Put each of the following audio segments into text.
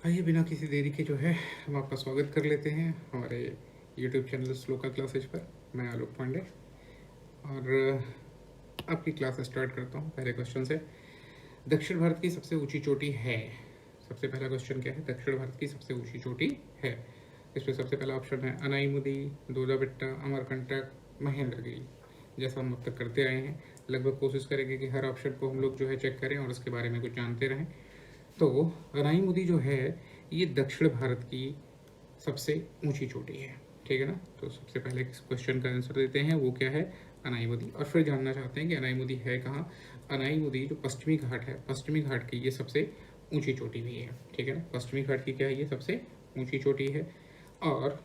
आइए बिना किसी देरी के जो है हम आपका स्वागत कर लेते हैं हमारे यूट्यूब चैनल श्लोका क्लासेज पर। मैं आलोक पांडे और आपकी क्लास स्टार्ट करता हूँ पहले क्वेश्चन से। दक्षिण भारत की सबसे ऊंची चोटी है। सबसे पहला क्वेश्चन क्या है? दक्षिण भारत की सबसे ऊंची चोटी है। इसमें सबसे पहला ऑप्शन है अनाईमुदी, दोदा बेट्टा, अमरकंटक, महेंद्रगिरी। जैसा हम अब तक करते आए हैं, लगभग कोशिश करेंगे कि हर ऑप्शन को हम लोग जो है चेक करें और उसके बारे में कुछ जानते रहें। तो अनाईमुदी जो है ये दक्षिण भारत की सबसे ऊंची चोटी है, ठीक है ना। तो सबसे पहले इस क्वेश्चन का आंसर देते हैं, वो क्या है? अनाईमुदी। और फिर जानना चाहते हैं कि अनाईमुदी है कहाँ। अनाईमुदी जो पश्चिमी घाट है, पश्चिमी घाट की ये सबसे ऊंची चोटी भी है, ठीक है ना। पश्चिमी घाट की क्या है? ये सबसे ऊंची चोटी है और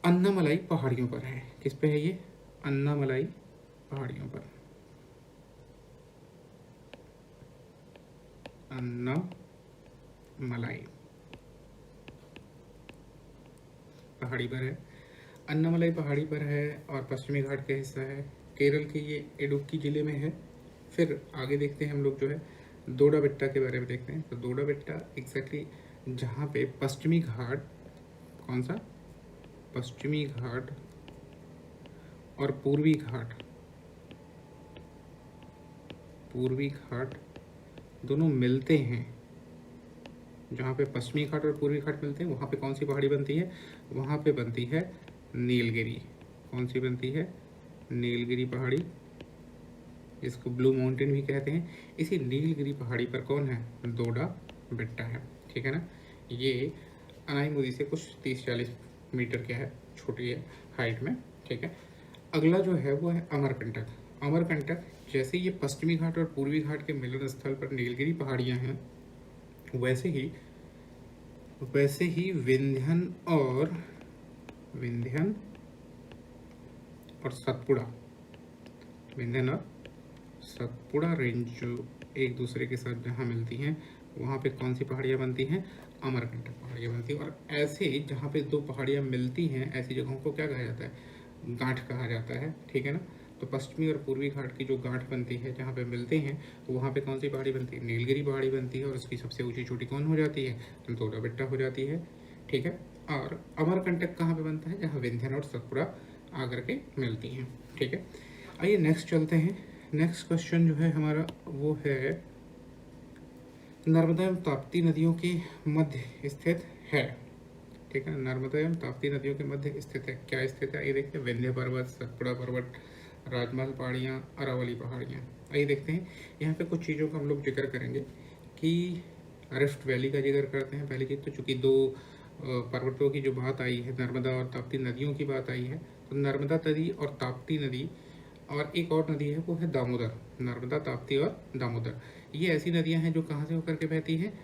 अन्नामलाई पहाड़ियों पर है। किस पे है ये? अन्नामलाई पहाड़ियों पर। अन्नामलाई पहाड़ी पर है। अन्नामलाई पहाड़ी पर है और पश्चिमी घाट का हिस्सा है। केरल के ये इडुक्की जिले में है। फिर आगे देखते हैं हम लोग जो है दोडा बेट्टा के बारे में देखते हैं। तो दोडा बेट्टा एग्जैक्टली जहाँ पे पश्चिमी घाट, कौन सा? पश्चिमी घाट और पूर्वी घाट, पूर्वी घाट दोनों मिलते हैं, जहाँ पे पश्चिमी घाट और पूर्वी घाट मिलते हैं वहाँ पे कौन सी पहाड़ी बनती है? वहाँ पे बनती है नीलगिरी। कौन सी बनती है? नीलगिरी पहाड़ी, जिसको ब्लू माउंटेन भी कहते हैं। इसी नीलगिरी पहाड़ी पर कौन है? दोडा बेट्टा है, ठीक है ना। ये अनाईमुदी से कुछ 30-40 मीटर क्या है, छोटी है हाइट में, ठीक है। अगला जो है वो है अमरकंटक। अमरकंटक जैसे ये पश्चिमी घाट और पूर्वी घाट के मिलन स्थल पर नीलगिरी पहाड़ियाँ हैं, वैसे ही विंध्यन और सतपुड़ा, विंध्यन और सतपुड़ा रेंज जो एक दूसरे के साथ जहाँ मिलती हैं वहाँ पे कौन सी पहाड़ियाँ बनती हैं? अमरकंटक पहाड़ियाँ बनती हैं। और ऐसे जहाँ पे दो पहाड़ियाँ मिलती हैं ऐसी जगहों को क्या कहा जाता है? गांठ कहा जाता है, ठीक है ना। तो पश्चिमी और पूर्वी घाट की जो गांठ बनती है जहाँ पे मिलते हैं वहाँ पे कौन सी पहाड़ी बनती है? नीलगिरी पहाड़ी बनती है। और उसकी सबसे ऊंची चोटी कौन हो जाती है? दोडा बेट्टा हो जाती है, ठीक है। और अमरकंटक कहाँ पे बनता है? जहाँ विंध्यन और सतपुड़ा आकर के मिलती हैं, ठीक है। आइए नेक्स्ट चलते हैं। नेक्स्ट क्वेश्चन जो है हमारा वो है नर्मदा एवं ताप्ती नदियों के मध्य स्थित है, ठीक है। नर्मदा एवं ताप्ती नदियों के मध्य स्थित है। क्या स्थित है? आइए देखते हैं। विंध्य पर्वत, सतपुड़ा पर्वत, राजमहल पहाड़ियाँ, अरावली पहाड़ियाँ। आइए देखते हैं। यहाँ पे कुछ चीज़ों का हम लोग जिक्र करेंगे कि रिफ्ट वैली का जिक्र करते हैं। पहली चीज़ तो चूँकि दो पर्वतों की जो बात आई है, नर्मदा और ताप्ती नदियों की बात आई है, तो नर्मदा नदी और ताप्ती नदी और एक और नदी है वो है दामोदर। नर्मदा, ताप्ती और दामोदर, ये ऐसी नदियाँ हैं जो कहाँ से होकर के बहती हैं?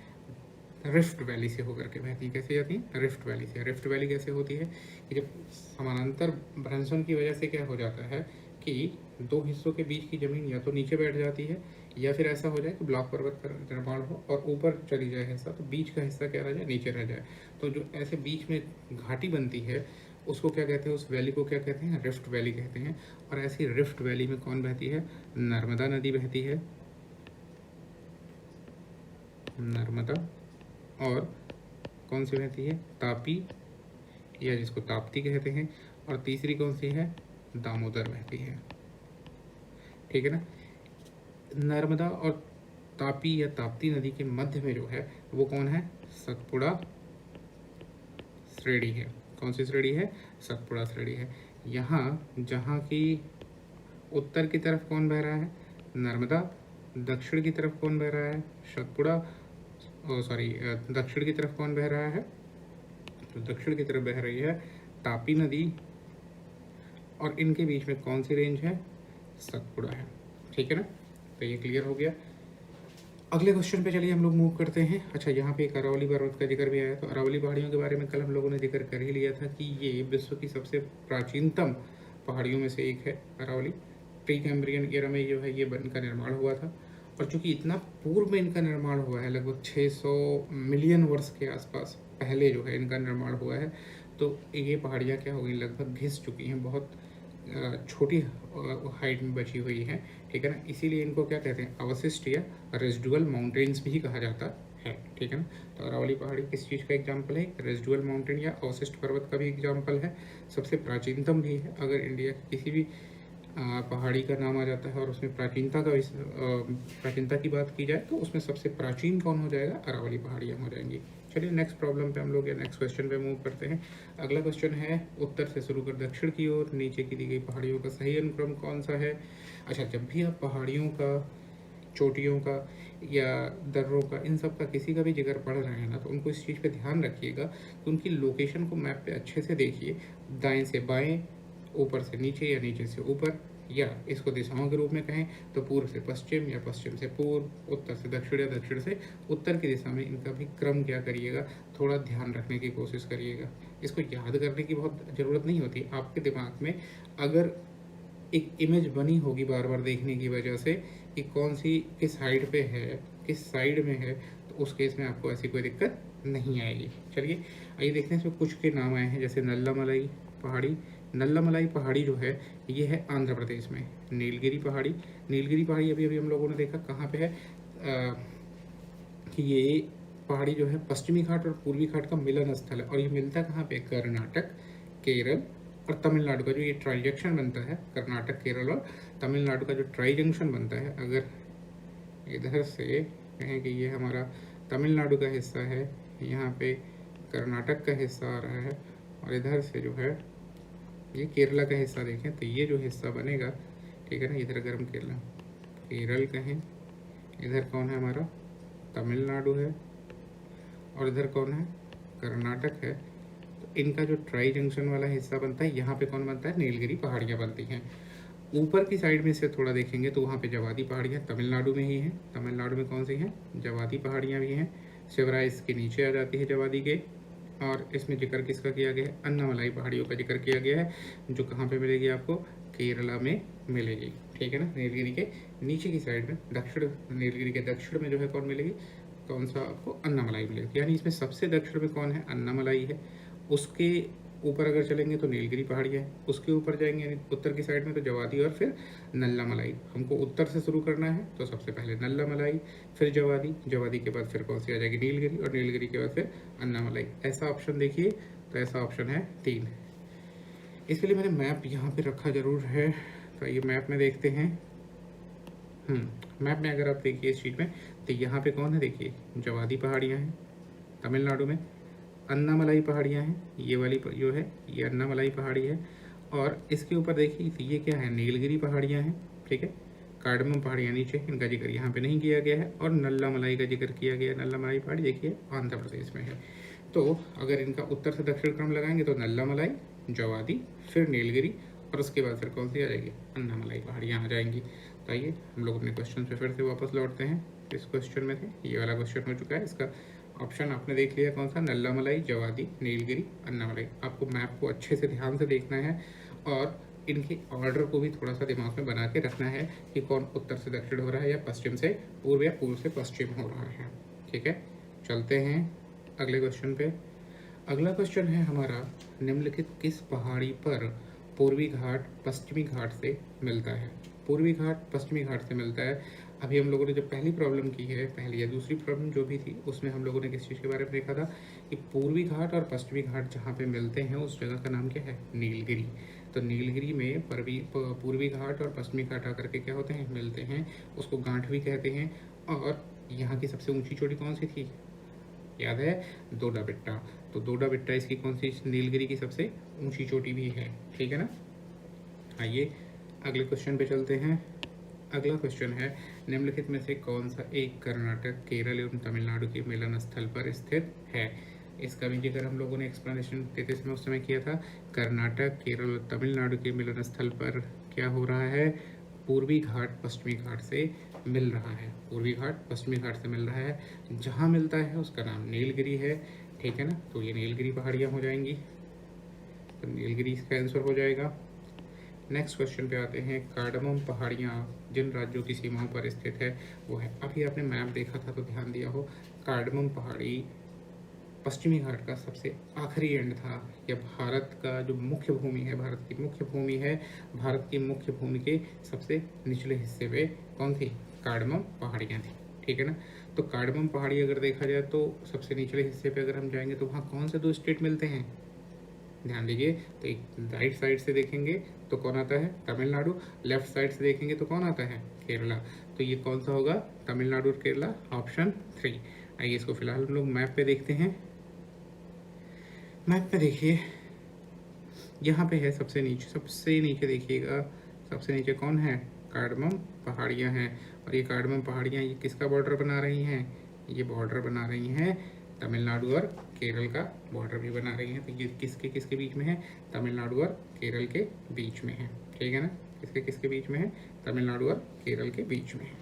रिफ्ट वैली से होकर के बहती हैं। कैसे जाती हैं? रिफ्ट वैली से। रिफ्ट वैली कैसे होती है कि जब समानांतर भ्रंशन की वजह से क्या हो जाता है कि दो हिस्सों के बीच की जमीन या तो नीचे बैठ जाती है या फिर ऐसा हो जाए कि ब्लॉक पर्वत का निर्माण हो और ऊपर चली जाए हिस्सा, तो बीच का हिस्सा क्या रह जाए? नीचे रह जाए। तो जो ऐसे बीच में घाटी बनती है उसको क्या कहते हैं? उस वैली को क्या कहते हैं? रिफ्ट वैली कहते हैं। और ऐसी रिफ्ट वैली में कौन बहती है? नर्मदा नदी बहती है। नर्मदा। और कौन सी बहती है? तापी, या जिसको ताप्ती कहते हैं। और तीसरी कौन सी है? दामोदर बहती है, ठीक है ना। नर्मदा और तापी या ताप्ती नदी के मध्य में जो है वो कौन है? सतपुड़ा श्रेणी है। कौन सी श्रेणी है? सतपुड़ा श्रेणी है। यहाँ जहाँ की उत्तर की तरफ कौन बह रहा है? नर्मदा। दक्षिण की तरफ कौन बह रहा है? सतपुड़ा। सॉरी, दक्षिण की तरफ कौन बह रहा है? तो दक्षिण की तरफ बह रही है तापी नदी। और इनके बीच में कौन सी रेंज है? सतपुड़ा है, ठीक है ना। तो ये क्लियर हो गया। अगले क्वेश्चन पे चलिए हम लोग मूव करते हैं। अच्छा, यहाँ पे एक अरावली पर्वत का जिक्र भी आया। तो अरावली पहाड़ियों के बारे में कल हम लोगों ने जिक्र कर ही लिया था कि ये विश्व की सबसे प्राचीनतम पहाड़ियों में से एक है अरावली। प्री कैम्ब्रियन एरा में जो है ये इनका निर्माण हुआ था। और चूंकि इतना पूर्व में इनका निर्माण हुआ है, लगभग 600 मिलियन वर्ष के आसपास पहले जो है इनका निर्माण हुआ है, तो ये पहाड़ियाँ क्या हो गई? लगभग घिस चुकी हैं, बहुत छोटी हाइट में बची हुई है, ठीक है ना। इसीलिए इनको क्या कहते हैं? अवशिष्ट या रेजिडुअल माउंटेन्स भी कहा जाता है, ठीक है ना। तो अरावली पहाड़ी किस चीज़ का एग्जाम्पल है? रेजिडुअल माउंटेन या अवशिष्ट पर्वत का भी एग्जाम्पल है, सबसे प्राचीनतम भी है। अगर इंडिया की किसी भी पहाड़ी का नाम आ जाता है और उसमें प्राचीनता की बात की जाए तो उसमें सबसे प्राचीन कौन हो जाएगा? अरावली पहाड़ियाँ हो जाएंगी। चलिए नेक्स्ट प्रॉब्लम पे हम लोग या नेक्स्ट क्वेश्चन पे मूव करते हैं। अगला क्वेश्चन है, उत्तर से शुरू कर दक्षिण की ओर नीचे की दी गई पहाड़ियों का सही अनुक्रम कौन सा है? अच्छा, जब भी आप पहाड़ियों का, चोटियों का या दर्रों का, इन सब का किसी का भी जिक्र पढ़ रहे हैं ना, तो उनको इस चीज़ पे ध्यान रखिएगा कि उनकी लोकेशन को मैप पे अच्छे से देखिए। दाएं से बाएं, ऊपर से नीचे या नीचे से ऊपर, या इसको दिशाओं के रूप में कहें तो पूर्व से पश्चिम या पश्चिम से पूर्व, उत्तर से दक्षिण या दक्षिण से उत्तर की दिशा में, इनका भी क्रम क्या करिएगा, थोड़ा ध्यान रखने की कोशिश करिएगा। इसको याद करने की बहुत ज़रूरत नहीं होती। आपके दिमाग में अगर एक इमेज बनी होगी बार बार देखने की वजह से कि कौन सी किस साइड पे है, किस साइड में है, तो उस केस में आपको ऐसी कोई दिक्कत नहीं आएगी। चलिए आइए देखते हैं इसमें कुछ के नाम आए हैं, जैसे नल्लामलाई पहाड़ी। नल्लामलाई पहाड़ी जो है ये है आंध्र प्रदेश में। नीलगिरी पहाड़ी, नीलगिरी पहाड़ी अभी अभी हम लोगों ने देखा कहाँ पे है, कि ये पहाड़ी जो है पश्चिमी घाट और पूर्वी घाट का मिलन स्थल है। और ये मिलता कहाँ पे? कर्नाटक, केरल और तमिलनाडु का जो ये ट्राई जंक्शन बनता है, कर्नाटक, केरल और तमिलनाडु का जो ट्राई जंक्शन बनता है, अगर इधर से कहें कि ये हमारा तमिलनाडु का हिस्सा है, यहाँ पे कर्नाटक का हिस्सा आ रहा है, और इधर से जो है ये केरला का हिस्सा देखें तो ये जो हिस्सा बनेगा, ठीक है ना, इधर अगर हम केरल कहें, इधर कौन है हमारा? तमिलनाडु है, और इधर कौन है? कर्नाटक है। तो इनका जो ट्राई जंक्शन वाला हिस्सा बनता है, यहाँ पे कौन बनता है? नीलगिरी पहाड़ियाँ बनती हैं। ऊपर की साइड में से थोड़ा देखेंगे तो वहाँ पे जवादी पहाड़ियाँ तमिलनाडु में ही हैं। तमिलनाडु में कौन सी हैं? जवादी पहाड़ियाँ भी हैं। शिवराय इसके नीचे आ जाती है जवादी के। और इसमें जिक्र किसका किया गया है? अन्नामलाई पहाड़ियों का जिक्र किया गया है, जो कहाँ पे मिलेगी आपको? केरला में मिलेगी, ठीक है ना। नीलगिरी के नीचे की साइड में दक्षिण, नीलगिरी के दक्षिण में जो है कौन मिलेगी? कौन सा आपको? अन्नामलाई मिलेगी। यानी इसमें सबसे दक्षिण में कौन है? अन्नामलाई है। उसके ऊपर अगर चलेंगे तो नीलगिरी पहाड़ियाँ है, उसके ऊपर जाएंगे यानी उत्तर की साइड में तो जवादी और फिर नल्लामलाई। हमको उत्तर से शुरू करना है तो सबसे पहले नल्लामलाई, फिर जवादी, जवादी के बाद फिर कौन सी आ जाएगी? नीलगिरी, और नीलगिरी के बाद फिर अन्नामलाई। ऐसा ऑप्शन देखिए, तो ऐसा ऑप्शन है 3। इसके लिए मैंने मैप यहाँ पे रखा जरूर है, तो ये मैप में देखते हैं। मैप में अगर आप देखिए इस चीज़ में, तो यहाँ पे कौन है? देखिए जवादी पहाड़ियाँ हैं तमिलनाडु में, अन्नामलाई पहाड़ियाँ हैं, ये वाली जो है ये अन्नामलाई पहाड़ी है, और इसके ऊपर देखिए तो ये क्या है? नीलगिरी पहाड़ियाँ हैं, ठीक है। कार्डमम पहाड़ियाँ नीचे, इनका जिक्र यहाँ पे नहीं किया गया है, और नल्लामलाई का जिक्र किया गया है। नल्लामलाई पहाड़ी देखिए आंध्र प्रदेश में है। तो अगर इनका उत्तर से दक्षिण क्रम लगाएंगे तो नल्लामलाई, जवादी, फिर नीलगिरी, और उसके बाद फिर कौन सी आ जाएगी? अन्नामलाई पहाड़ियाँ आ जाएंगी। तो आइए हम लोग अपने क्वेश्चन पे फिर से वापस लौटते हैं। इस क्वेश्चन में थे, ये वाला क्वेश्चन हो चुका है, इसका ऑप्शन आपने देख लिया कौन सा? नल्लामलाई, जवादी, नीलगिरी, अन्नामलाई। आपको मैप को अच्छे से ध्यान से देखना है और इनके ऑर्डर को भी थोड़ा सा दिमाग में बना के रखना है कि कौन उत्तर से दक्षिण हो रहा है या पश्चिम से पूर्व या पूर्व से पश्चिम हो रहा है, ठीक है। चलते हैं अगले क्वेश्चन पे। अगला क्वेश्चन है हमारा, निम्नलिखित किस पहाड़ी पर पूर्वी घाट पश्चिमी घाट से मिलता है? पूर्वी घाट पश्चिमी घाट से मिलता है। अभी हम लोगों ने जो पहली प्रॉब्लम की है, पहली या दूसरी प्रॉब्लम जो भी थी, उसमें हम लोगों ने किस चीज़ के बारे में देखा था कि पूर्वी घाट और पश्चिमी घाट जहाँ पे मिलते हैं उस जगह का नाम क्या है? नीलगिरी। तो नीलगिरी में पूर्वी घाट और पश्चिमी घाट आकर के क्या होते हैं? मिलते हैं, उसको गांठ भी कहते हैं। और यहाँ की सबसे ऊंची चोटी कौन सी थी? याद है? डोडा बेट्टा। तो डोडा बेट्टा इसकी कौन सी? नीलगिरी की सबसे ऊंची चोटी भी है, ठीक है ना। आइए अगले क्वेश्चन पे चलते हैं। अगला क्वेश्चन है, निम्नलिखित में से कौन सा एक कर्नाटक, केरल एवं तमिलनाडु के मिलन स्थल पर स्थित है? इसका भी जिक्र हम लोगों ने एक्सप्लेनेशन देते समय उस समय किया था। कर्नाटक, केरल और तमिलनाडु के मिलन स्थल पर क्या हो रहा है? पूर्वी घाट पश्चिमी घाट से मिल रहा है। पूर्वी घाट पश्चिमी घाट से मिल रहा है। जहाँ मिलता है उसका नाम नीलगिरी है, ठीक है ना। तो ये नीलगिरी पहाड़ियाँ हो जाएंगी, तो नीलगिरी इसका आंसर हो जाएगा। नेक्स्ट क्वेश्चन पे आते हैं। कार्डमम पहाड़ियाँ जिन राज्यों की सीमाओं पर स्थित है वो है, अभी आपने मैप देखा था तो ध्यान दिया हो, कार्डमम पहाड़ी पश्चिमी घाट का सबसे आखिरी एंड था। यह भारत का जो मुख्य भूमि है, भारत की मुख्य भूमि है, भारत की मुख्य भूमि के सबसे निचले हिस्से पे कौन थी? कार्डमम पहाड़ियाँ थी, ठीक है ना। तो कार्डमम पहाड़ी अगर देखा जाए तो सबसे निचले हिस्से पे अगर हम जाएंगे तो वहाँ कौन से दो स्टेट मिलते हैं, ध्यान दीजिए। तो एक राइट साइड से देखेंगे तो कौन आता है, तमिलनाडु। लेफ्ट साइड से देखेंगे तो कौन आता है, केरला। तो ये कौन सा होगा, तमिलनाडु और केरला, ऑप्शन 3। आइए इसको फिलहाल हम लोग मैप पे देखते हैं। मैप पे देखिए, यहाँ पे है सबसे नीचे देखिएगा, सबसे नीचे कौन है, कार्डमम पहाड़ियाँ हैं। और ये कार्डमम पहाड़ियाँ ये किसका बॉर्डर बना रही हैं, ये बॉर्डर बना रही हैं तमिलनाडु और केरल का बॉर्डर भी बना रही हैं। तो ये किसके किसके बीच में है, तमिलनाडु और केरल के बीच में है, ठीक है ना। किसके किसके बीच में है, तमिलनाडु और केरल के बीच में है।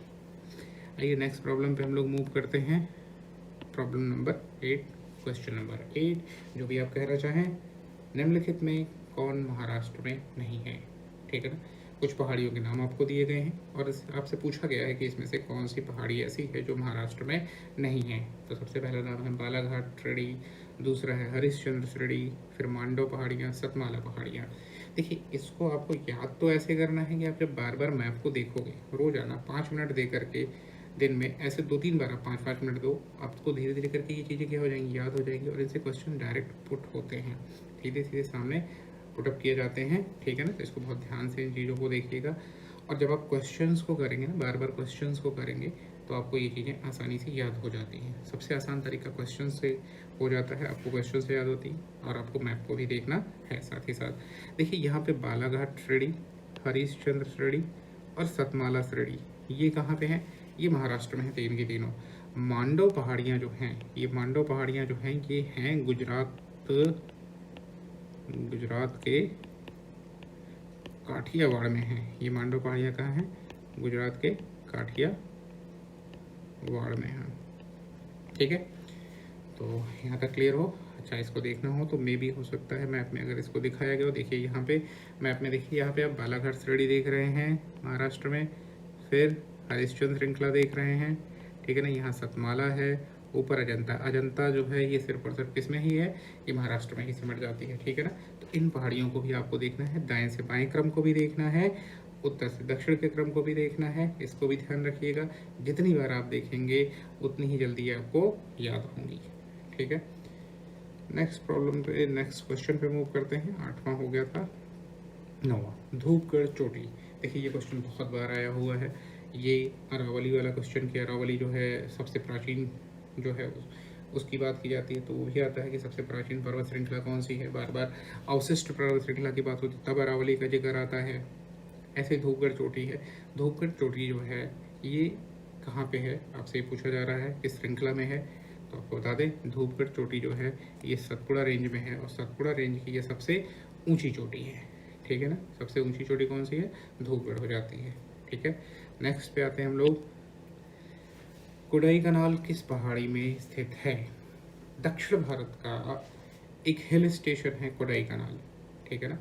आइए नेक्स्ट प्रॉब्लम पे हम लोग मूव करते हैं। प्रॉब्लम नंबर 8, क्वेश्चन नंबर 8 जो भी आप कहना चाहें, निम्नलिखित में कौन महाराष्ट्र में नहीं है, ठीक है ना। कुछ पहाड़ियों के नाम आपको दिए गए हैं और आपसे पूछा गया है कि इसमें से कौन सी पहाड़ी ऐसी है जो महाराष्ट्र में नहीं है। तो सबसे पहला नाम है बालाघाट श्रेणी, दूसरा है हरिश्चंद्र श्रेणी, फिर मांडव पहाड़ियाँ, सतमाला पहाड़ियाँ। देखिए इसको आपको याद तो ऐसे करना है कि आप जब बार बार मैप को देखोगे, रोजाना 5 मिनट दे करके दिन में ऐसे 2-3 बार आप 5-5 मिनट दो, आपको धीरे धीरे करके ये चीज़ें क्या हो जाएंगी, याद हो जाएंगी। और इनसे क्वेश्चन डायरेक्ट पुट होते हैं, सीधे सीधे सामने पुटअप किए जाते हैं, ठीक है ना। तो इसको बहुत ध्यान से इन चीज़ों को देखिएगा। और जब आप क्वेश्चंस को करेंगे ना, बार बार क्वेश्चंस को करेंगे तो आपको ये चीज़ें आसानी से याद हो जाती हैं। सबसे आसान तरीका क्वेश्चन से हो जाता है, आपको क्वेश्चन से याद होती है और आपको मैप को भी देखना है साथ ही साथ। देखिए यहाँ पे बालाघाट श्रेणी, हरिश्चंद्र श्रेणी और सतमाला श्रेणी ये कहाँ पे हैं, ये महाराष्ट्र में है तीन की तीनों। मांडव पहाड़ियाँ जो हैं, ये मांडव पहाड़ियाँ जो हैं ये हैं गुजरात के काठियावाड़ में है। ये मांडव पहाड़ियाँ कहाँ हैं, गुजरात के काठियावाड़ में है, ठीक है। तो यहाँ तक क्लियर हो। अच्छा इसको देखना हो तो मे भी हो सकता है मैप में अगर इसको दिखाया गया हो। देखिए यहाँ पे मैप में देखिए, यहाँ पे आप बालाघाट श्रेणी देख रहे हैं महाराष्ट्र में, फिर हरिश्चंद्र श्रृंखला देख रहे हैं, ठीक है ना। यहाँ सतमाला है, ऊपर अजंता। अजंता जो है ये सिर्फ और सिर्फ किस में ही है, ये महाराष्ट्र में ही सिमट जाती है, ठीक है ना। तो इन पहाड़ियों को भी आपको देखना है, दाएं से बाएं क्रम को भी देखना है, उत्तर से दक्षिण के क्रम को भी देखना है, इसको भी ध्यान रखिएगा। जितनी बार आप देखेंगे उतनी ही जल्दी आपको याद होंगी, ठीक है। नेक्स्ट प्रॉब्लम पे, नेक्स्ट क्वेश्चन पे मूव करते हैं। 8वां हो गया था, 9वां धूपगढ़ चोटी। देखिए ये क्वेश्चन बहुत बार आया हुआ है, ये अरावली वाला क्वेश्चन कि अरावली जो है सबसे प्राचीन जो है उसकी बात की जाती है तो वो भी आता है कि सबसे प्राचीन पर्वत श्रृंखला कौन सी है। बार बार अवशिष्ट पर्वत श्रृंखला की बात होती है तब अरावली का जिक्र आता है। ऐसे धूपगढ़ चोटी है, धूपगढ़ चोटी जो है ये कहाँ पे है, आपसे पूछा जा रहा है किस श्रृंखला में है। तो आपको बता दें धूपगढ़ चोटी जो है ये सतपुड़ा रेंज में है और सतपुड़ा रेंज की ये सबसे ऊंची चोटी है, ठीक है ना। सबसे ऊंची चोटी कौन सी है, धूपगढ़ हो जाती है, ठीक है। नेक्स्ट पे आते हैं हम लोग, कोडाईकनाल किस पहाड़ी में स्थित है। दक्षिण भारत का एक हिल स्टेशन है कोडाईकनाल, ठीक है ना।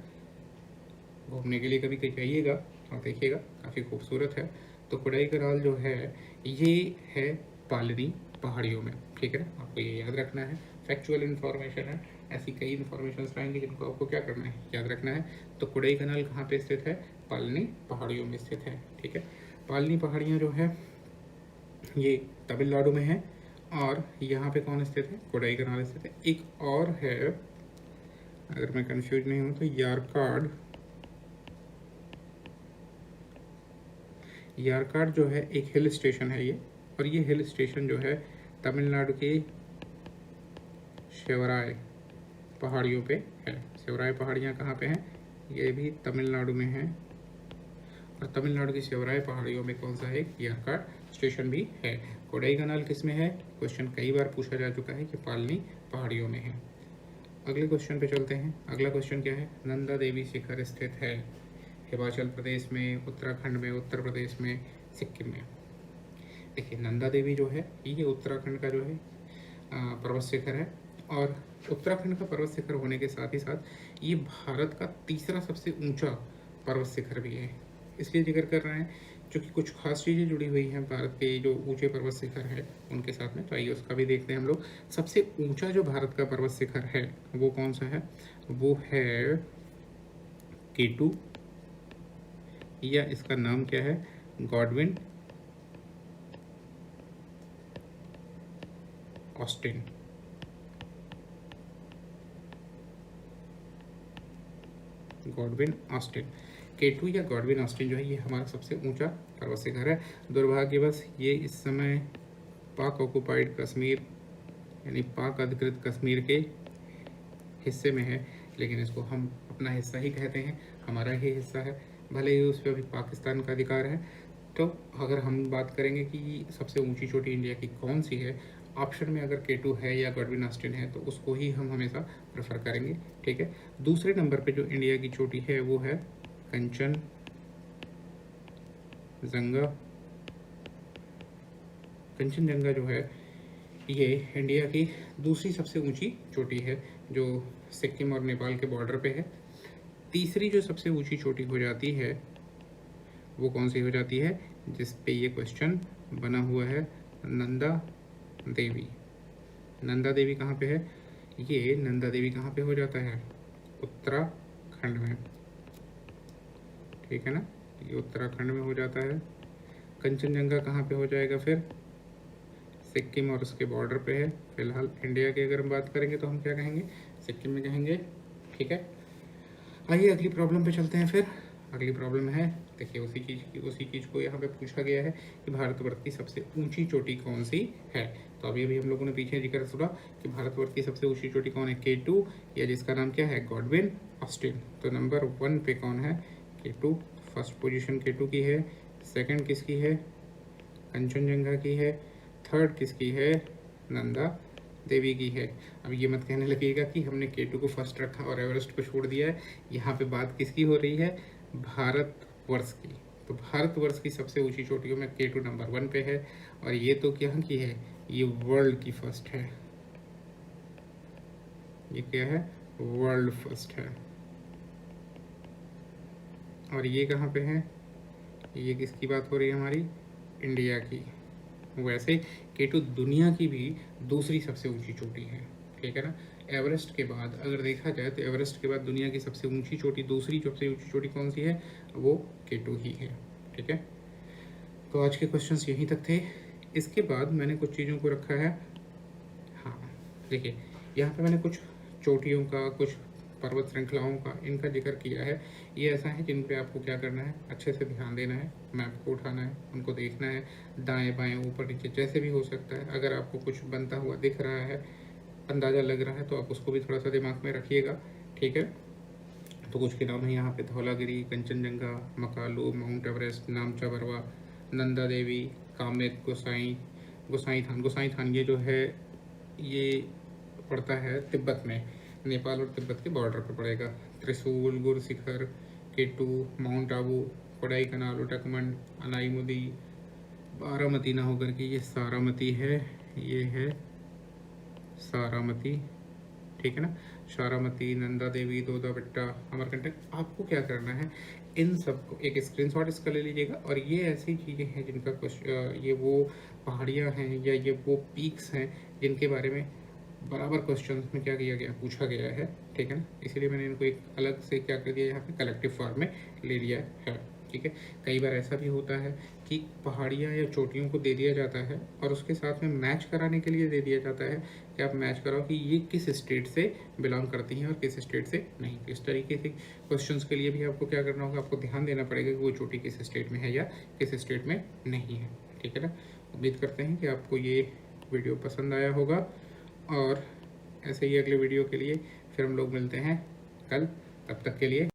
घूमने के लिए कभी कहीं जाइएगा और देखिएगा काफ़ी खूबसूरत है। तो कोडाईकनाल जो है ये है पालनी पहाड़ियों में, ठीक है ना। आपको ये याद रखना है, फैक्चुअल इन्फॉर्मेशन है। ऐसी कई इन्फॉर्मेशन आएंगी जिनको आपको क्या करना है, याद रखना है। तो कोडाईकनाल कहाँ पे स्थित है, पालनी पहाड़ियों में स्थित है, ठीक है। पालनी पहाड़ियाँ जो है ये तमिलनाडु में है और यहाँ पे कौन स्थित है, कोडाईकनाल स्थित है। एक और है, अगर मैं कंफ्यूज नहीं हूँ तो यारकाड जो है एक हिल स्टेशन है ये, और ये हिल स्टेशन जो है तमिलनाडु के शिवराय पहाड़ियों पे है। शिवराय पहाड़ियाँ कहाँ पे हैं, ये भी तमिलनाडु में है। और तमिलनाडु की शिवराय पहाड़ियों में कौन सा है, यारकाड स्टेशन भी है। कोडाईकनाल किस में है, क्वेश्चन कई बार पूछा जा चुका है कि पालनी पहाड़ियों में है। अगले क्वेश्चन पे चलते हैं। अगला क्वेश्चन क्या है, नंदा देवी शिखर स्थित है हिमाचल प्रदेश में, उत्तराखंड में, उत्तर प्रदेश में, सिक्किम में। देखिए नंदा देवी जो है ये उत्तराखंड का जो है पर्वत शिखर है और उत्तराखंड का पर्वत शिखर होने के साथ ही साथ ये भारत का तीसरा सबसे ऊंचा पर्वत शिखर भी है। इसलिए जिक्र कर रहे हैं क्योंकि कुछ खास चीज़ें जुड़ी हुई हैं भारत के जो ऊंचे पर्वत शिखर है उनके साथ में। तो आइए उसका भी देखते हैं हम लोग। सबसे ऊंचा जो भारत का पर्वत शिखर है वो कौन सा है, वो है K2 या इसका नाम क्या है, Godwin Austen. Godwin Austen, K2 या गॉडविन ऑस्टिन जो है ये हमारा सबसे ऊंचा पर्वत शिखर है। दुर्भाग्यवश ये इस समय पाक ऑक्युपाइड कश्मीर यानी पाक अधिकृत कश्मीर के हिस्से में है, लेकिन इसको हम अपना हिस्सा ही कहते हैं, हमारा ही हिस्सा है, भले ही उस पर अभी पाकिस्तान का अधिकार है। तो अगर हम बात करेंगे कि सबसे ऊंची चोटी इंडिया की कौन सी है, ऑप्शन में अगर K2 है या गॉडविन ऑस्टिन है तो उसको ही हम हमेशा प्रेफर करेंगे। ठीक है, दूसरे नंबर पे जो इंडिया की चोटी है वो है कंचनजंगा। कंचनजंगा जो है ये इंडिया की दूसरी सबसे ऊंची चोटी है जो सिक्किम और नेपाल के बॉर्डर पे है। तीसरी जो सबसे ऊंची चोटी हो जाती है वो कौन सी हो जाती है, जिस पे ये क्वेश्चन बना हुआ है, नंदा देवी। नंदा देवी कहाँ पे है, ये नंदा देवी कहाँ पे हो जाता है, उत्तराखंड में। ठीक है ना, ये उत्तराखंड में हो जाता है। कंचनजंगा कहाँ पे हो जाएगा फिर, सिक्किम और उसके बॉर्डर पे है। फिलहाल इंडिया की अगर हम बात करेंगे तो हम क्या कहेंगे, सिक्किम में कहेंगे। ठीक है, आइए अगली प्रॉब्लम पे चलते हैं। फिर अगली प्रॉब्लम है, देखिए उसी चीज़ को यहाँ पे पूछा गया है कि भारतवर्ष की सबसे ऊंची चोटी कौन सी है। तो अभी अभी हम लोगों ने पीछे जिक्र सुना कि भारतवर्ष की सबसे ऊंची चोटी कौन है, K2 या जिसका नाम क्या है, गॉडविन ऑस्टिन। तो नंबर 1 पे कौन है, K2। फर्स्ट पोजीशन K2 की है। सेकंड किसकी है, कंचनजंगा की है। थर्ड किसकी है, नंदा देवी की है। अब ये मत कहने लगेगा कि हमने K2 को फर्स्ट रखा और एवरेस्ट को छोड़ दिया है। यहाँ पे बात किसकी हो रही है, भारतवर्ष की। तो भारतवर्ष की सबसे ऊंची चोटियों में K2 नंबर 1 पे है। और ये तो क्या की है, ये वर्ल्ड की फर्स्ट है। ये क्या है, वर्ल्ड फर्स्ट है। और ये कहाँ पे है, ये किसकी बात हो रही है, हमारी इंडिया की। वैसे K2 दुनिया की भी दूसरी सबसे ऊंची चोटी है। ठीक है ना, एवरेस्ट के बाद अगर देखा जाए तो एवरेस्ट के बाद दुनिया की सबसे ऊंची चोटी, दूसरी सबसे ऊंची चोटी कौन सी है, वो K2 ही है। ठीक है, तो आज के क्वेश्चंस यहीं तक थे। इसके बाद मैंने कुछ चीज़ों को रखा है। हाँ देखिए, यहाँ पे मैंने कुछ चोटियों का, कुछ पर्वत श्रृंखलाओं का, इनका जिक्र किया है। ये ऐसा है जिन पे आपको क्या करना है, अच्छे से ध्यान देना है, मैप को उठाना है, उनको देखना है, दाएं बाएं ऊपर नीचे जैसे भी हो सकता है। अगर आपको कुछ बनता हुआ दिख रहा है, अंदाज़ा लग रहा है, तो आप उसको भी थोड़ा सा दिमाग में रखिएगा। ठीक है, तो कुछ के नाम है यहाँ पे, धौलागिरी, कंचनजंगा, मकालू, माउंट एवरेस्ट, नामचा बरवा, नंदा देवी, कामेत, गोसाई थान। ये जो है ये पड़ता है तिब्बत में, नेपाल और तिब्बत के बॉर्डर पर पड़ेगा। त्रिशूल, गुरशिखर, K2, माउंट आबू, कोडाईकनाल, उटकमंड, अनाईमुदी, बारामती ना होकर के ये सारामती है, ये है सारामती। ठीक है ना, सारामती, नंदा देवी, दोदा बेट्टा, अमरकंटक। आपको क्या करना है, इन सबको एक स्क्रीनशॉट इसका ले लीजिएगा। और ये ऐसी चीज़ें हैं जिनका ये वो पहाड़ियाँ हैं या ये वो पीक्स हैं जिनके बारे में बराबर क्वेश्चन में क्या किया गया, पूछा गया है। ठीक है ना, इसीलिए मैंने इनको एक अलग से क्या कर दिया, यहाँ पे कलेक्टिव फॉर्म में ले लिया है। ठीक है, कई बार ऐसा भी होता है कि पहाड़ियाँ या चोटियों को दे दिया जाता है और उसके साथ में मैच कराने के लिए दे दिया जाता है कि आप मैच कराओ कि ये किस स्टेट से बिलोंग करती हैं और किस स्टेट से नहीं। इस तरीके से क्वेश्चंस के लिए भी आपको क्या करना होगा, आपको ध्यान देना पड़ेगा कि वो चोटी किस स्टेट में है या किस स्टेट में नहीं है। ठीक है ना, उम्मीद करते हैं कि आपको ये वीडियो पसंद आया होगा। और ऐसे ही अगले वीडियो के लिए फिर हम लोग मिलते हैं कल, तब तक के लिए